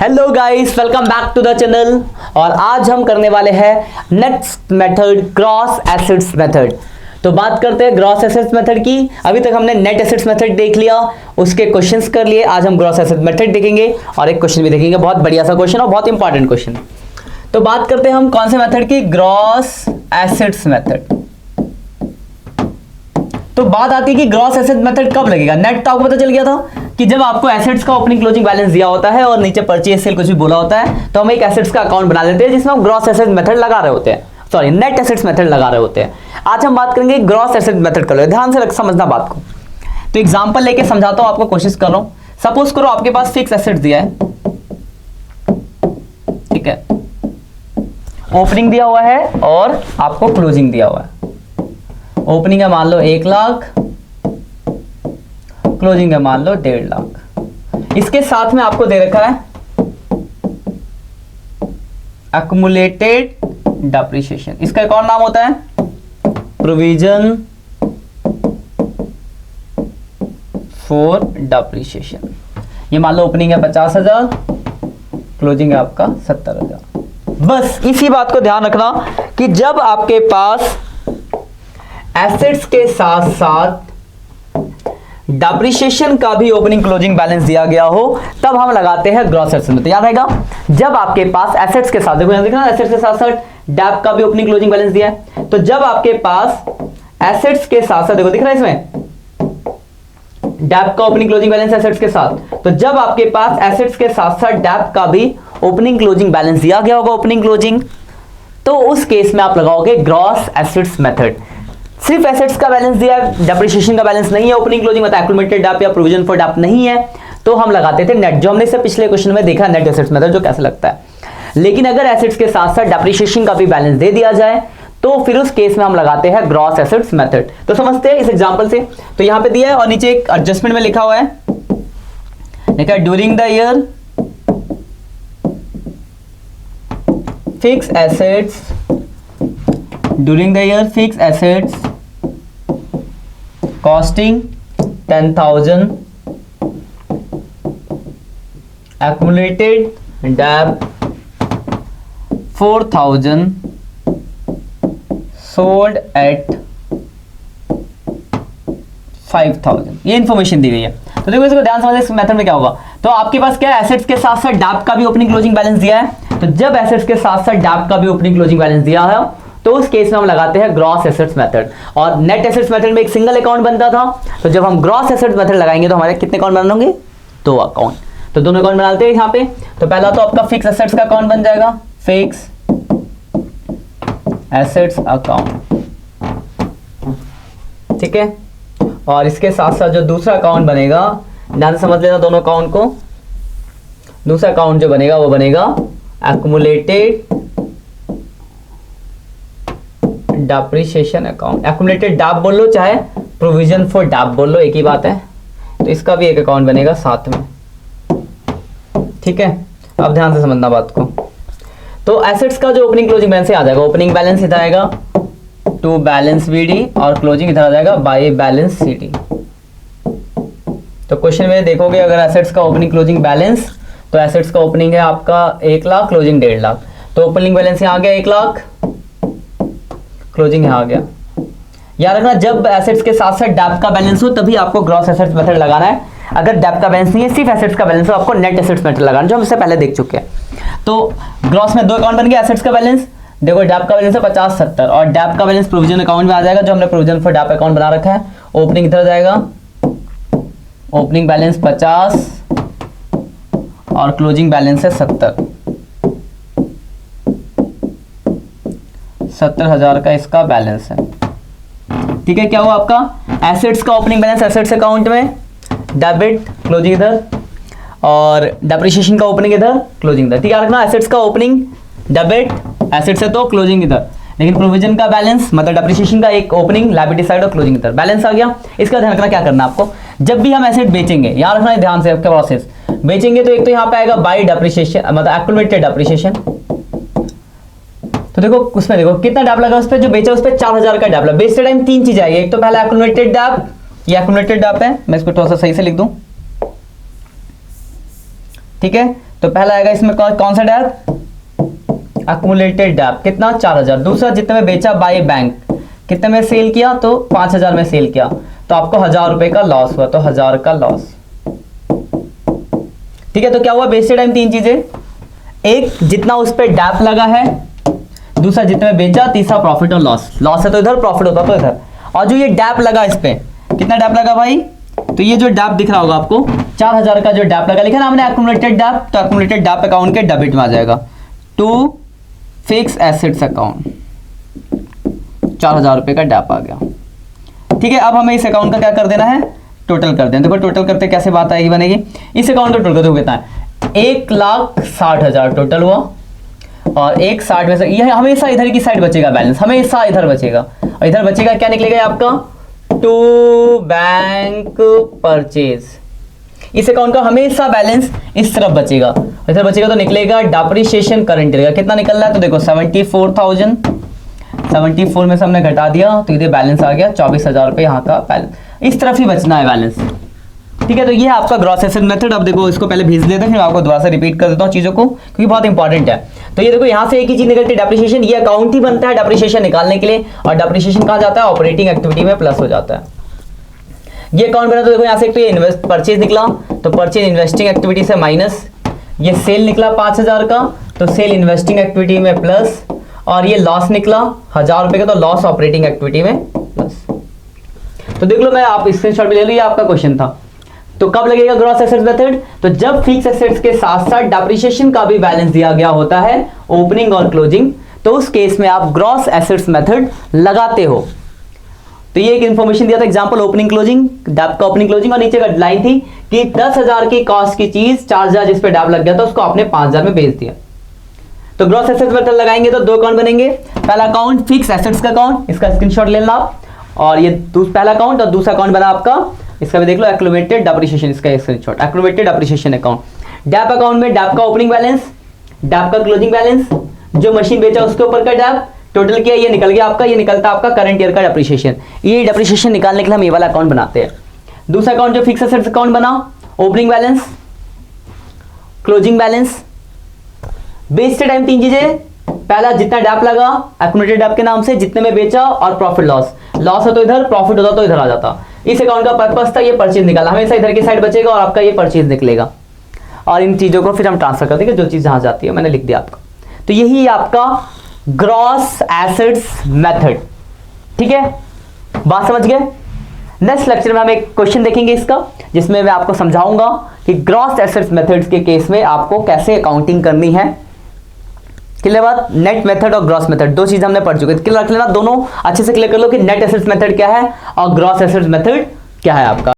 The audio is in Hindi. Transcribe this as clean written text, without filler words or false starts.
Hello guys, welcome back to the channel. और आज हम करने वाले हैं next method, gross assets method. तो बात करते हैं ग्रॉस एसेट्स मेथड की। अभी तक हमने नेट एसेट्स मेथड देख लिया, उसके क्वेश्चंस कर लिए। आज हम ग्रॉस एसेट्स मेथड देखेंगे और एक क्वेश्चन भी देखेंगे, बहुत बढ़िया सा क्वेश्चन और बहुत इंपॉर्टेंट क्वेश्चन। तो बात करते हैं हम कौन से मेथड की, ग्रॉस एसेट्स मेथड। तो बात आती है कि ग्रॉस एसेट मेथड कब लगेगा। नेट तो आपको पता चल गया था कि जब आपको एसेट्स का ओपनिंग क्लोजिंग बैलेंस दिया होता है और नीचे परचेज सेल कुछ भी बोला होता है, तो हम एक एसेट्स का अकाउंट बना लेते हैं जिसमें हम ग्रॉस एसेट मेथड लगा रहे होते हैं, सॉरी नेट एसेट्स मेथड लगा रहे होते हैं। आज हम बात करेंगे ग्रॉस एसेट मेथड कर लो, ध्यान से समझना बात को। तो एग्जांपल लेके समझाता हूं आपको, कोशिश कर रहा हूं। सपोज करो आपके पास फिक्स एसेट दिया है, ठीक है, ओपनिंग दिया हुआ है और आपको क्लोजिंग दिया हुआ है। ओपनिंग है मान लो 1 लाख, क्लोजिंग है मान लो 1.5 लाख। इसके साथ में आपको दे रखा है एक्युमुलेटेड डेप्रिसिएशन। इसका एक और नाम होता है प्रोविजन फॉर डेप्रिसिएशन। ये मान लो ओपनिंग है 50,000, क्लोजिंग है आपका 70,000। बस इसी बात को ध्यान रखना कि जब आपके पास एसेट्स के साथ साथ डेप्रिसिएशन का भी ओपनिंग क्लोजिंग बैलेंस दिया गया हो, तब हम लगाते हैं ग्रॉस एसेट्स में। तो याद रहेगा, जब आपके पास एसेट्स के साथ, देखो यहां देखना, एसेट्स के साथ साथ डेप का भी ओपनिंग क्लोजिंग बैलेंस दिया है। तो जब आपके पास एसेट्स के साथ साथ, देखो दिख रहा है इसमें डेप का ओपनिंग क्लोजिंग बैलेंस एसेट्स के साथ, तो जब आपके पास एसेट्स के साथ साथ डेप का भी ओपनिंग क्लोजिंग बैलेंस दिया गया होगा, ओपनिंग क्लोजिंग, तो उस केस में आप लगाओगे ग्रॉस एसेट्स मेथड। सिर्फ एसेट्स का बैलेंस दिया है, डेप्रिसिएशन का बैलेंस नहीं है, ओपनिंग क्लोजिंग मतलब एक्युमुलेटेड डेप या प्रोविजन फॉर डेप नहीं है, तो हम लगाते थे नेट, जो हमने इससे पिछले क्वेश्चन में देखा नेट एसेट्स मेथड, जो कैसे लगता है। लेकिन अगर एसेट्स के साथ साथ डेप्रिसिएशन का भी बैलेंस दे दिया जाए, तो फिर उस केस में हम लगाते हैं ग्रॉस एसेट्स मेथड। तो समझते हैं इस एग्जांपल से। तो यहां पे दिया है और नीचे एक एडजस्टमेंट में लिखा हुआ है, देखा during the year fix assets, during the year fix assets costing 10,000, accumulated debt 4,000, sold at 5,000। ये इंफॉर्मेशन दी गई है। तो देखो इसको ध्यान समझिए, इस मेथड में क्या होगा। तो आपके पास क्या है, एसेट्स के साथ साथ डेप का भी ओपनिंग क्लोजिंग बैलेंस दिया है। तो जब एसेट्स के साथ साथ डेप का भी ओपनिंग क्लोजिंग बैलेंस दिया है, तो उस केस में हम लगाते हैं ग्रॉस एसेट्स मेथड। और नेट एसेट्स मेथड में एक सिंगल अकाउंट बनता था, तो जब हम ग्रॉस एसेट्स मेथड लगाएंगे तो हमारे कितने अकाउंट बनेंगे, 2 अकाउंट। तो दोनों अकाउंट बनाते हैं यहाँ पे। तो पहला तो आपका फिक्स एसेट्स का अकाउंट बन जाएगा, फिक्स एसेट्स अकाउंट, ठीक है। और इसके साथ साथ जो दूसरा अकाउंट बनेगा, ध्यान से समझ लेना दोनों अकाउंट को। दूसरा अकाउंट जो बनेगा वो बनेगा accumulated depreciation account. Accumulated dep बोल लो चाहे प्रोविजन फॉर डेप बोल लो, एक ही बात है। तो इसका भी एक अकाउंट बनेगा साथ में, ठीक है। अब ध्यान से समझना बात को। तो एसेट्स का जो ओपनिंग क्लोजिंग बैलेंस आ जाएगा, ओपनिंग बैलेंस इधर आएगा टू बैलेंस बीडी और क्लोजिंग इधर आ जाएगा बाय बैलेंस सीडी। तो क्वेश्चन में देखोगे अगर एसेट्स का ओपनिंग क्लोजिंग बैलेंस, तो एसेट्स का ओपनिंग है आपका 1 लाख, क्लोजिंग 1.5 लाख। तो ओपनिंग बैलेंस यहाँ आ गया 1 लाख, क्लोजिंग यहाँ आ गया। याद रखना, जब एसेट्स के साथ साथ डेप का बैलेंस हो तभी आपको ग्रॉस एसेट्स मेथड लगाना है। अगर डेप का बैलेंस नहीं है, सिर्फ एसेट्स का बैलेंस हो, आपको नेट एसेट्स मेथड लगाना, जो हम इससे पहले देख चुके हैं। तो ग्रॉस में 2 अकाउंट बन गया। एसेट्स का बैलेंस देखो, डेप का बैलेंस है 50, 70 और डेप का बैलेंस प्रोविजन अकाउंट में आ जाएगा, जो हमने प्रोविजन फॉर डेप अकाउंट बना रखा है। ओपनिंग इधर जाएगा, ओपनिंग बैलेंस 50 और क्लोजिंग बैलेंस है 70। 70,000 का इसका बैलेंस है, ठीक है। क्या हुआ आपका, एसेट्स का ओपनिंग बैलेंस एसेट्स अकाउंट में, डेबिट क्लोजिंग इधर, और डेप्रिसिएशन का ओपनिंग इधर, क्लोजिंग इधर, ठीक है। रखना एसेट्स का ओपनिंग डेबिट, एसेट्स है तो क्लोजिंग इधर, लेकिन प्रोविजन का बैलेंस मतलब डेप्रिसिएशन का एक ओपनिंग लायबिलिटी साइड और क्लोजिंग इधर, बैलेंस आ गया। इसका ध्यान रखना, क्या करना आपको, जब भी हम एसेट बेचेंगे, याद रखना ध्यान से, आपका प्रोसेस बेचेंगे तो एक तो यहाँ पे आएगा बाय डेप्रिसिएशन, मतलब एक्युमुलेटेड डेप्रिसिएशन। तो देखो उसमें देखो कितना डेप लगा उस पर, जो बेचा उस पर 4,000 का डेप लगा। बेचते टाइम 3 चीज आएगी, एक तो पहला एक्युमुलेटेड डेप, ये एक्युमुलेटेड डेप है, मैं इसको थोड़ा सा सही से लिख दूं, ठीक है। तो पहला आएगा इसमें कौन सा डेप, एक्यूमुलेटेड डेप, कितना 4000। दूसरा जितने में बेचा बाय बैंक, कितने में सेल किया तो 5000 में सेल किया, तो आपको 1000 रुपए का लॉस हुआ, तो 1000 का लॉस। ठीक है, तो क्या हुआ बेचते टाइम तीन चीजें, एक जितना उस पर डेप लगा है, दूसरा जितने में बेचा, तीसरा प्रॉफिट और लॉस। लॉस है तो इधर, प्रॉफिट होता तो इधर। और जो ये डेप लगा इस पे, कितना डेप लगा भाई, तो ये जो डेप दिख रहा होगा आपको 4000 का जो डेप लगा, लिखा ना हमने एक्यूमुलेटेड डेप, तो एक्यूमुलेटेड डेप अकाउंट के डेबिट में आ जाएगा टू फिक्स एसेट्स अकाउंट, 4000 रुपए का डेप आ गया। ठीक है, अब हमें इस अकाउंट का क्या कर देना है, टोटल कर देना। देखो टोटल करते कैसे बात आएगी बनेगी, इस अकाउंट का टोटल करते कितना है, 1,60,000 टोटल हुआ, और 1,60 में से यह हमेशा इधर की साइड बचेगा बैलेंस, हमेशा इधर बचेगा, और इधर बचेगा क्या निकलेगा आपका, टू बैंक परचेज। इस अकाउंट का हमेशा बैलेंस इस तरफ बचेगा, इधर बचेगा तो निकलेगा डेप्रिसिएशन करंट ईयर का। कितना निकल रहा है, तो देखो 74,000, 74 में से हमने घटा दिया तो इधर बैलेंस आ गया 24,000 रुपये, यहाँ का बैलेंस इस तरफ ही बचना है बैलेंस। ठीक है, तो ये है आपका ग्रॉस एसेट मेथड। अब देखो इसको पहले भेज लेते हैं, फिर आपको दोबारा से रिपीट कर देता हूँ चीज़ों को, क्योंकि बहुत इंपॉर्टेंट है। तो ये देखो यहाँ से एक ही चीज निकलती है डेप्रिसिएशन, ये अकाउंट ही बनता है डेप्रिसिएशन निकालने के लिए, और डेप्रिसिएशन कहाँ जाता है, ऑपरेटिंग एक्टिविटी में प्लस हो जाता है। ये अकाउंट बना तो देखो यहाँ से एक परचेज निकला, तो परचेज इन्वेस्टिंग एक्टिविटी से माइनस, ये सेल निकला 5000 का, तो सेल इन्वेस्टिंग एक्टिविटी में प्लस, और ये लॉस निकला 1000 रुपए का, तो लॉस ऑपरेटिंग एक्टिविटी में प्लस। तो देख लो, मैं आप स्क्रीनशॉट भी ले लो, ये आपका क्वेश्चन था। तो कब लगेगा ग्रॉस एसेट्स मेथड, तो जब फिक्स एसेट्स के साथ साथ डेप्रिसिएशन का भी बैलेंस दिया गया होता है, ओपनिंग और क्लोजिंग, तो उस केस में आप ग्रॉस एसेट्स मेथड लगाते हो। तो ये एक इंफॉर्मेशन दिया था, एग्जांपल ओपनिंग क्लोजिंग, डेप का ओपनिंग क्लोजिंग, और नीचे का लाइन थी कि 10,000 की कॉस्ट की चीज 4,000 जिस पे डेप लग गया था उसको आपने 5,000 में बेच दिया। तो ग्रॉस एसेट्स मेथड लगाएंगे तो दो अकाउंट बनेंगे, पहला अकाउंट फिक्स एसेट्स का अकाउंट, इसका स्क्रीनशॉट लेना आप, और ये पहला अकाउंट, और दूसरा अकाउंट बना आपका, इसका भी देख लो एक्यूमुलेटेड डेप्रिसिएशन, इसका screenshot, accumulated depreciation account. Dep account में डेप का ओपनिंग बैलेंस, डेप का क्लोजिंग बैलेंस, जो मशीन बेचा उसके ऊपर का डेप, टोटल किया, ये निकल गया आपका, ये निकलता आपका करंट ईयर का डेप्रिसिएशन। ये डेप्रिसिएशन निकालने के लिए हम ये वाला अकाउंट बनाते हैं। दूसरा अकाउंट जो फिक्स एसेट्स अकाउंट बना, ओपनिंग बैलेंस, क्लोजिंग बैलेंस, बेचते टाइम तीन चीजें, पहला जितना डेप लगा एक्यूमुलेटेड डेप के नाम से, जितने में बेचा, और प्रॉफिट लॉस, लॉस हो तो इधर, प्रॉफिट होता तो इधर आ जाता। इस अकाउंट का पर्पस था ये परचेज निकाला, हमेशा इधर की साइड बचेगा और आपका ये परचेज निकलेगा, और इन चीजों को फिर हम ट्रांसफर कर देंगे, जो चीज जहां जाती है मैंने लिख दिया आपका। तो यही आपका ग्रॉस एसेट्स मेथड। ठीक है, बात समझ गए। नेक्स्ट लेक्चर में हम एक क्वेश्चन देखेंगे इसका, जिसमें मैं आपको समझाऊंगा कि ग्रॉस एसेट्स मेथड्स के केस में आपको कैसे अकाउंटिंग करनी है। क्लियर बात, नेट मेथड और ग्रॉस मेथड दो चीज हमने पढ़ चुके हैं, क्लियर रख लेना, दोनों अच्छे से क्लियर कर लो कि नेट एसेट्स मेथड क्या है और ग्रॉस एसेट्स मेथड क्या है आपका।